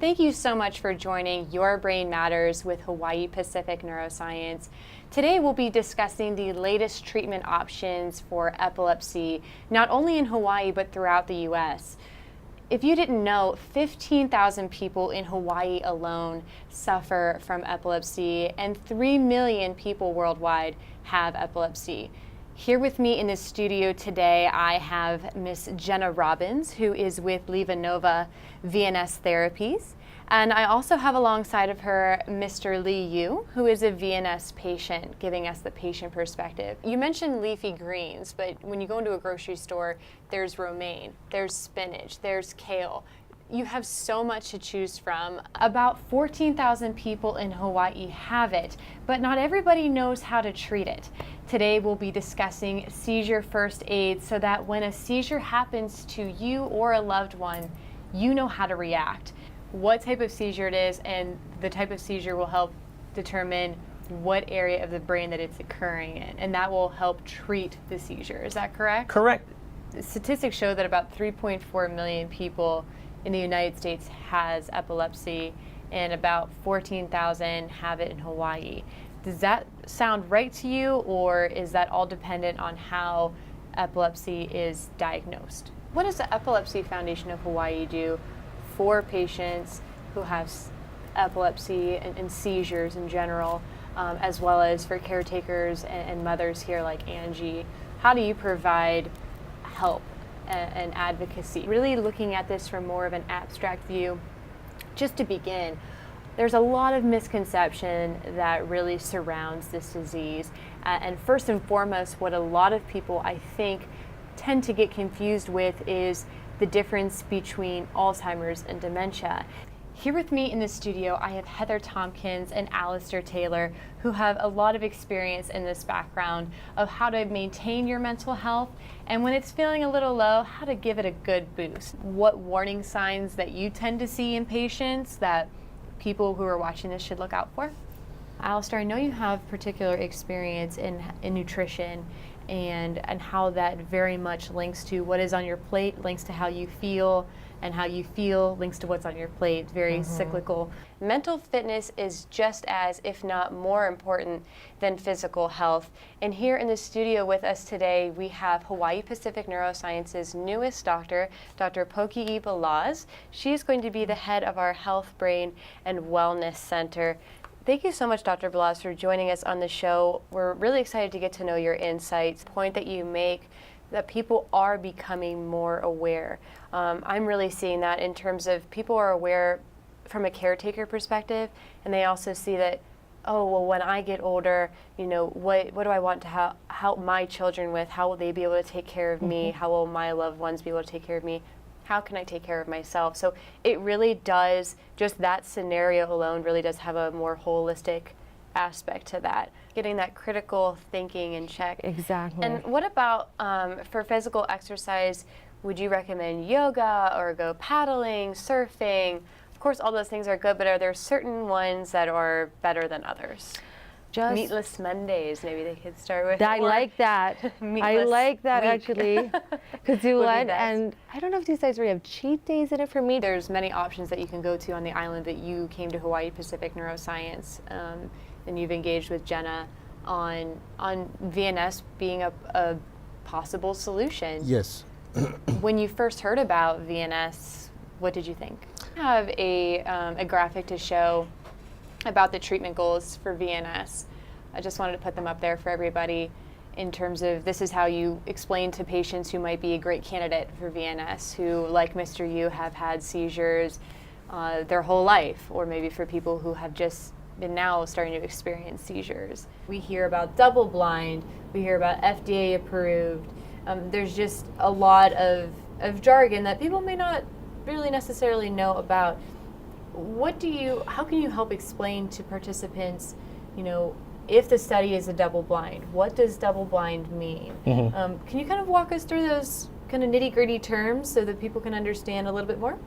Thank you so much for joining Your Brain Matters with Hawaii Pacific Neuroscience. Today we'll be discussing the latest treatment options for epilepsy, not only in Hawaii but throughout the U.S. If you didn't know, 15,000 people in Hawaii alone suffer from epilepsy, and 3 million people worldwide have epilepsy. Here with me in the studio today, I have Miss Jenna Robbins, who is with LivaNova VNS Therapies. And I also have alongside of her Mr. Lee Yu, who is a VNS patient, giving us the patient perspective. You mentioned leafy greens, but when you go into a grocery store, there's romaine, there's spinach, there's kale. You have so much to choose from. About 14,000 people in Hawaii have it, but not everybody knows how to treat it. Today we'll be discussing seizure first aid so that when a seizure happens to you or a loved one, you know how to react. What type of seizure it is, and the type of seizure will help determine what area of the brain that it's occurring in, and that will help treat the seizure. Is that correct? Correct. Statistics show that about 3.4 million people in the United States has epilepsy, and about 14,000 have it in Hawaii. Does that sound right to you, or is that all dependent on how epilepsy is diagnosed? What does the Epilepsy Foundation of Hawaii do for patients who have epilepsy and seizures in general, as well as for caretakers and mothers here like Angie? How do you provide help and advocacy? Really looking at this from more of an abstract view. Just to begin, there's a lot of misconception that really surrounds this disease. And first and foremost, what a lot of people, I think, tend to get confused with is the difference between Alzheimer's and dementia. Here with me in the studio, I have Heather Tompkins and Alistair Taylor, who have a lot of experience in this background of how to maintain your mental health, and when it's feeling a little low, how to give it a good boost. What warning signs that you tend to see in patients that people who are watching this should look out for? Alistair, I know you have particular experience in nutrition and how that very much links to what is on your plate, links to how you feel, and how you feel links to what's on your plate. Very cyclical. Mental fitness is just as, if not more important than physical health. And here in the studio with us today, we have Hawaii Pacific Neuroscience's newest doctor, Dr. Poki'i Balaz. She's going to be the head of our Health, Brain, and Wellness Center. Thank you so much, Dr. Balaz, for joining us on the show. We're really excited to get to know your insights. The point that you make, that people are becoming more aware. I'm really seeing that in terms of people are aware from a caretaker perspective, and they also see that, oh, well, when I get older, you know, what do I want to help my children with? How will they be able to take care of me? How will my loved ones be able to take care of me? How can I take care of myself? So it really does, just that scenario alone really does have a more holistic aspect to that. Getting that critical thinking in check. Exactly. And what about for physical exercise, would you recommend yoga or go paddling, surfing? Of course, all those things are good, but are there certain ones that are better than others? Meatless Mondays, maybe they could start with. I like that. I like that actually. Could do one. And I don't know if these days really have cheat days in it for me. There's many options that you can go to on the island, that you came to Hawaii Pacific Neuroscience, and you've engaged with Jenna on VNS being a possible solution. Yes. When you first heard about VNS, what did you think? I have a graphic to show about the treatment goals for VNS. I just wanted to put them up there for everybody in terms of this is how you explain to patients who might be a great candidate for VNS, who, like Mr. Yu, have had seizures their whole life, or maybe for people who have just been now starting to experience seizures. We hear about double blind, we hear about FDA approved. There's just a lot of jargon that people may not really necessarily know about. How can you help explain to participants, you know, if the study is a double blind, what does double blind mean? Can you kind of walk us through those kind of nitty-gritty terms so that people can understand a little bit more?